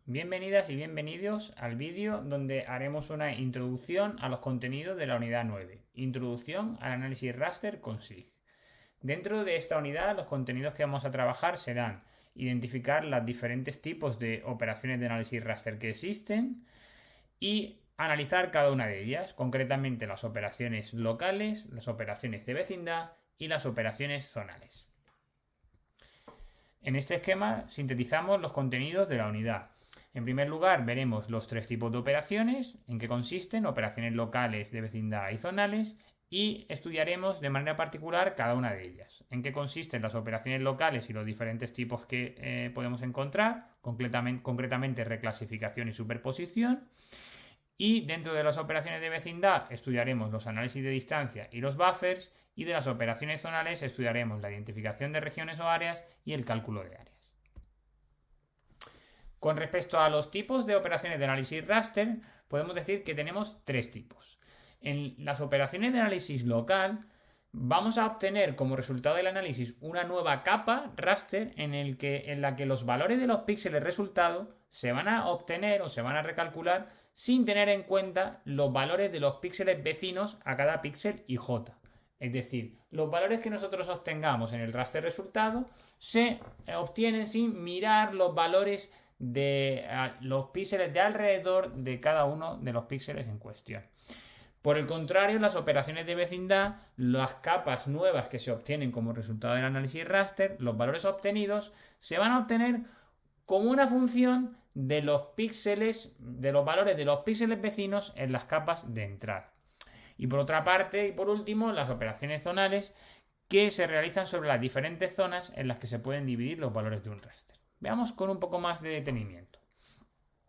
Bienvenidas y bienvenidos al vídeo donde haremos una introducción a los contenidos de la unidad 9, Introducción al análisis raster con SIG. Dentro de esta unidad los contenidos que vamos a trabajar serán identificar los diferentes tipos de operaciones de análisis raster que existen y analizar cada una de ellas, concretamente las operaciones locales, las operaciones de vecindad y las operaciones zonales. En este esquema sintetizamos los contenidos de la unidad. En primer lugar, veremos los tres tipos de operaciones, en qué consisten, operaciones locales, de vecindad y zonales, y estudiaremos de manera particular cada una de ellas. En qué consisten las operaciones locales y los diferentes tipos que podemos encontrar, concretamente reclasificación y superposición. Y dentro de las operaciones de vecindad estudiaremos los análisis de distancia y los buffers, y de las operaciones zonales estudiaremos la identificación de regiones o áreas y el cálculo de áreas. Con respecto a los tipos de operaciones de análisis raster, podemos decir que tenemos tres tipos. En las operaciones de análisis local, vamos a obtener como resultado del análisis una nueva capa raster en la que los valores de los píxeles resultado se van a obtener o se van a recalcular sin tener en cuenta los valores de los píxeles vecinos a cada píxel IJ. Es decir, los valores que nosotros obtengamos en el raster resultado se obtienen sin mirar los valores de los píxeles de alrededor de cada uno de los píxeles en cuestión. Por el contrario, en las operaciones de vecindad, las capas nuevas que se obtienen como resultado del análisis raster, los valores obtenidos, se van a obtener como una función de los píxeles, de los valores de los píxeles vecinos en las capas de entrada. Y por otra parte, y por último, las operaciones zonales que se realizan sobre las diferentes zonas en las que se pueden dividir los valores de un raster. Veamos con un poco más de detenimiento.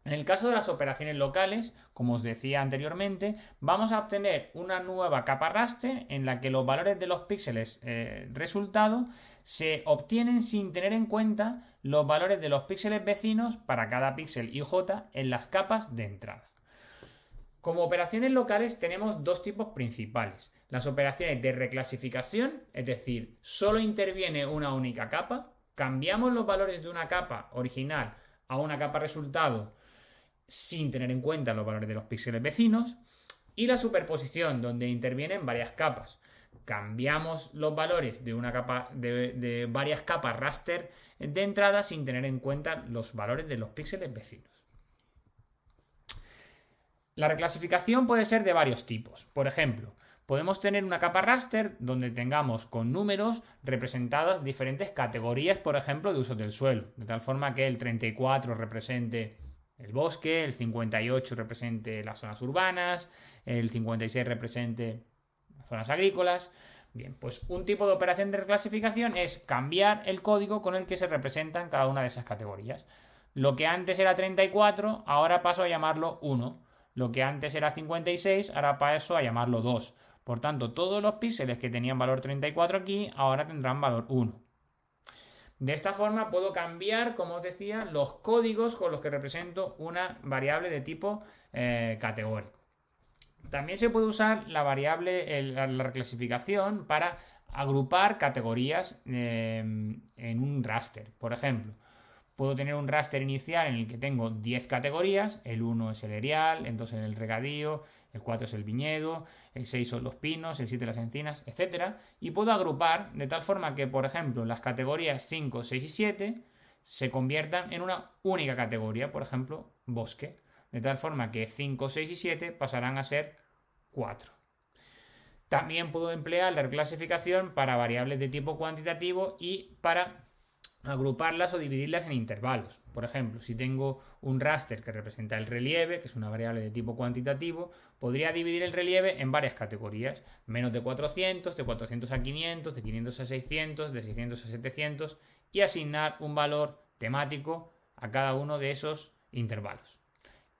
En el caso de las operaciones locales, como os decía anteriormente, vamos a obtener una nueva capa raster en la que los valores de los píxeles resultado se obtienen sin tener en cuenta los valores de los píxeles vecinos para cada píxel IJ en las capas de entrada. Como operaciones locales tenemos dos tipos principales. Las operaciones de reclasificación, es decir, solo interviene una única capa. Cambiamos los valores de una capa original a una capa resultado sin tener en cuenta los valores de los píxeles vecinos. Y la superposición, donde intervienen varias capas. Cambiamos los valores de una capa de varias capas raster de entrada sin tener en cuenta los valores de los píxeles vecinos. La reclasificación puede ser de varios tipos. Por ejemplo, podemos tener una capa raster donde tengamos con números representadas diferentes categorías, por ejemplo, de usos del suelo, de tal forma que el 34 represente el bosque, el 58 represente las zonas urbanas, el 56 represente las zonas agrícolas. Bien, pues un tipo de operación de reclasificación es cambiar el código con el que se representan cada una de esas categorías. Lo que antes era 34, ahora paso a llamarlo 1. Lo que antes era 56, ahora paso a llamarlo 2. Por tanto, todos los píxeles que tenían valor 34 aquí, ahora tendrán valor 1. De esta forma puedo cambiar, como os decía, los códigos con los que represento una variable de tipo categórico. También se puede usar la variable, la reclasificación para agrupar categorías en un raster. Por ejemplo, puedo tener un raster inicial en el que tengo 10 categorías, el 1 es el erial, el 2 es el regadío, el 4 es el viñedo, el 6 son los pinos, el 7 las encinas, etc. Y puedo agrupar de tal forma que, por ejemplo, las categorías 5, 6 y 7 se conviertan en una única categoría, por ejemplo, bosque. De tal forma que 5, 6 y 7 pasarán a ser 4. También puedo emplear la reclasificación para variables de tipo cuantitativo y para agruparlas o dividirlas en intervalos. Por ejemplo, si tengo un raster que representa el relieve, que es una variable de tipo cuantitativo, podría dividir el relieve en varias categorías, menos de 400, de 400 a 500, de 500 a 600, de 600 a 700, y asignar un valor temático a cada uno de esos intervalos.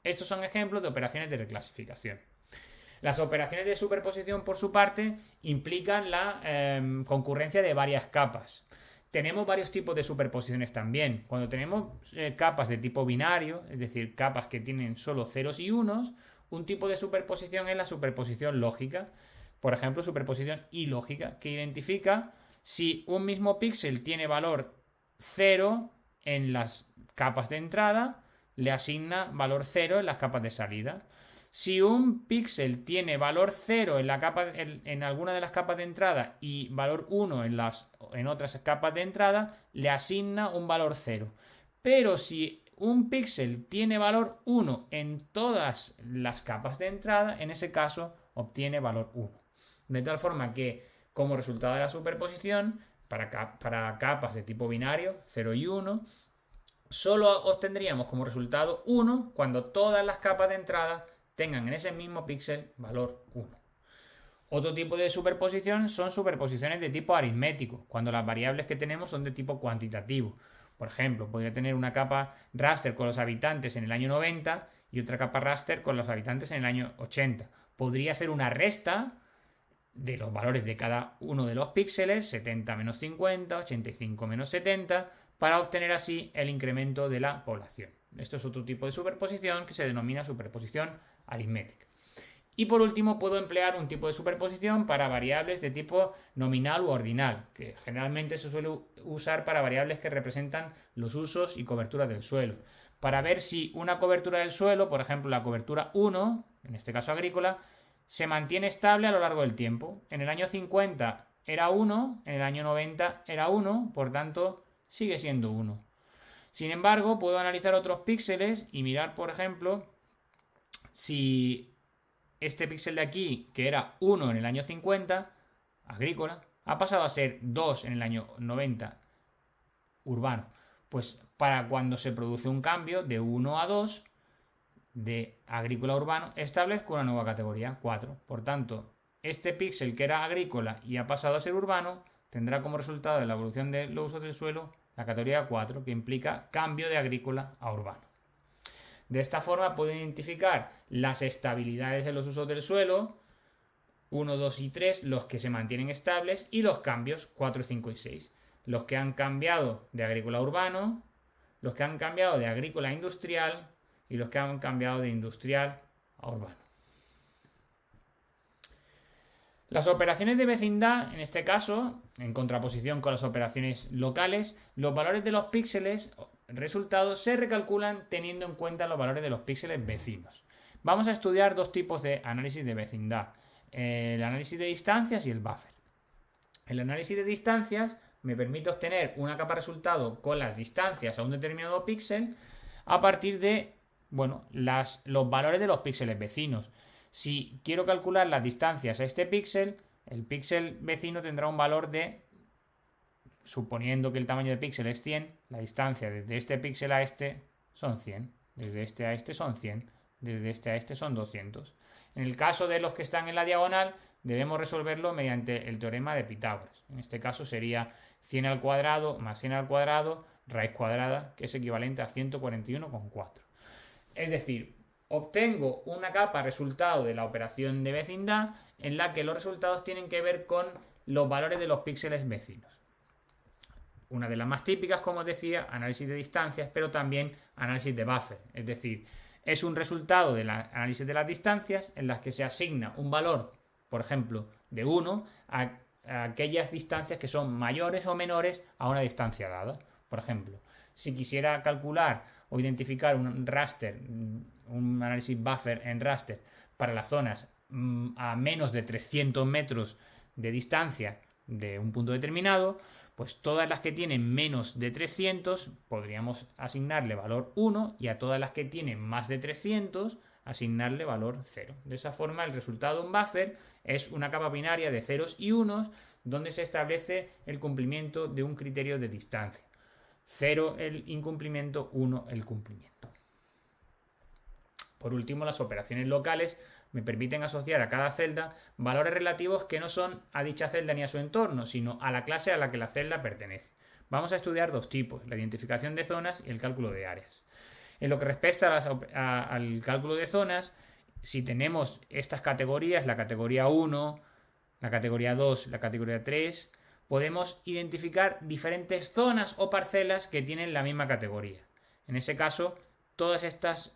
Estos son ejemplos de operaciones de reclasificación. Las operaciones de superposición, por su parte, implican la concurrencia de varias capas. Tenemos varios tipos de superposiciones también. Cuando tenemos capas de tipo binario, es decir, capas que tienen solo ceros y unos, un tipo de superposición es la superposición lógica. Por ejemplo, superposición ilógica, que identifica si un mismo píxel tiene valor 0 en las capas de entrada le asigna valor 0 en las capas de salida. Si un píxel tiene valor 0 en alguna de las capas de entrada y valor 1 en otras capas de entrada, le asigna un valor 0. Pero si un píxel tiene valor 1 en todas las capas de entrada, en ese caso obtiene valor 1. De tal forma que, como resultado de la superposición, para capas de tipo binario, 0 y 1, solo obtendríamos como resultado 1 cuando todas las capas de entrada tengan en ese mismo píxel valor 1. Otro tipo de superposición son superposiciones de tipo aritmético, cuando las variables que tenemos son de tipo cuantitativo. Por ejemplo, podría tener una capa raster con los habitantes en el año 90 y otra capa raster con los habitantes en el año 80. Podría hacer una resta de los valores de cada uno de los píxeles, 70 menos 50, 85 menos 70, para obtener así el incremento de la población. Esto es otro tipo de superposición que se denomina superposición aritmética. Y por último, puedo emplear un tipo de superposición para variables de tipo nominal u ordinal, que generalmente se suele usar para variables que representan los usos y coberturas del suelo. Para ver si una cobertura del suelo, por ejemplo la cobertura 1, en este caso agrícola, se mantiene estable a lo largo del tiempo. En el año 50 era 1, en el año 90 era 1, por tanto sigue siendo 1. Sin embargo, puedo analizar otros píxeles y mirar, por ejemplo, si este píxel de aquí, que era 1 en el año 50, agrícola, ha pasado a ser 2 en el año 90, urbano. Pues para cuando se produce un cambio de 1 a 2, de agrícola a urbano, establezco una nueva categoría, 4. Por tanto, este píxel que era agrícola y ha pasado a ser urbano, tendrá como resultado de la evolución de los usos del suelo la categoría 4, que implica cambio de agrícola a urbano. De esta forma puedo identificar las estabilidades en los usos del suelo, 1, 2 y 3, los que se mantienen estables, y los cambios, 4, 5 y 6. Los que han cambiado de agrícola a urbano, los que han cambiado de agrícola a industrial y los que han cambiado de industrial a urbano. Las operaciones de vecindad, en este caso, en contraposición con las operaciones locales, los valores de los píxeles resultados se recalculan teniendo en cuenta los valores de los píxeles vecinos. Vamos a estudiar dos tipos de análisis de vecindad, el análisis de distancias y el buffer. El análisis de distancias me permite obtener una capa resultado con las distancias a un determinado píxel a partir de los valores de los píxeles vecinos. Si quiero calcular las distancias a este píxel, el píxel vecino tendrá un valor de, suponiendo que el tamaño de píxel es 100, la distancia desde este píxel a este son 100, desde este a este son 100, desde este a este son 200. En el caso de los que están en la diagonal, debemos resolverlo mediante el teorema de Pitágoras. En este caso sería 100 al cuadrado más 100 al cuadrado, raíz cuadrada, que es equivalente a 141,4. Es decir, obtengo una capa resultado de la operación de vecindad en la que los resultados tienen que ver con los valores de los píxeles vecinos. Una de las más típicas, como os decía, análisis de distancias, pero también análisis de buffer. Es decir, es un resultado del análisis de las distancias en las que se asigna un valor, por ejemplo, de 1 a aquellas distancias que son mayores o menores a una distancia dada. Por ejemplo, si quisiera calcular o identificar un raster, un análisis buffer en raster para las zonas a menos de 300 metros de distancia de un punto determinado, pues todas las que tienen menos de 300 podríamos asignarle valor 1 y a todas las que tienen más de 300 asignarle valor 0. De esa forma el resultado de un buffer es una capa binaria de ceros y unos donde se establece el cumplimiento de un criterio de distancia. 0 el incumplimiento, 1 el cumplimiento. Por último, las operaciones locales me permiten asociar a cada celda valores relativos que no son a dicha celda ni a su entorno, sino a la clase a la que la celda pertenece. Vamos a estudiar dos tipos, la identificación de zonas y el cálculo de áreas. En lo que respecta al cálculo de zonas, si tenemos estas categorías, la categoría 1, la categoría 2, la categoría 3, podemos identificar diferentes zonas o parcelas que tienen la misma categoría. En ese caso, todos estos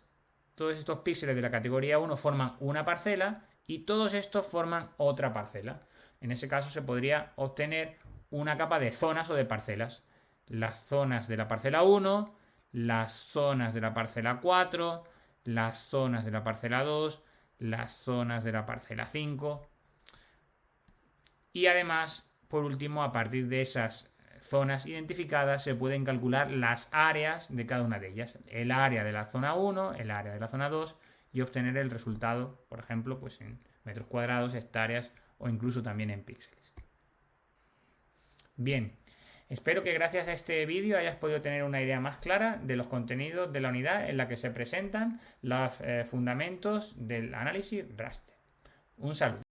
píxeles de la categoría 1 forman una parcela y todos estos forman otra parcela. En ese caso se podría obtener una capa de zonas o de parcelas. Las zonas de la parcela 1, las zonas de la parcela 4, las zonas de la parcela 2, las zonas de la parcela 5. Y además, por último, a partir de esas zonas identificadas se pueden calcular las áreas de cada una de ellas. El área de la zona 1, el área de la zona 2 y obtener el resultado, por ejemplo, pues en metros cuadrados, hectáreas o incluso también en píxeles. Bien, espero que gracias a este vídeo hayas podido tener una idea más clara de los contenidos de la unidad en la que se presentan los fundamentos del análisis raster. Un saludo.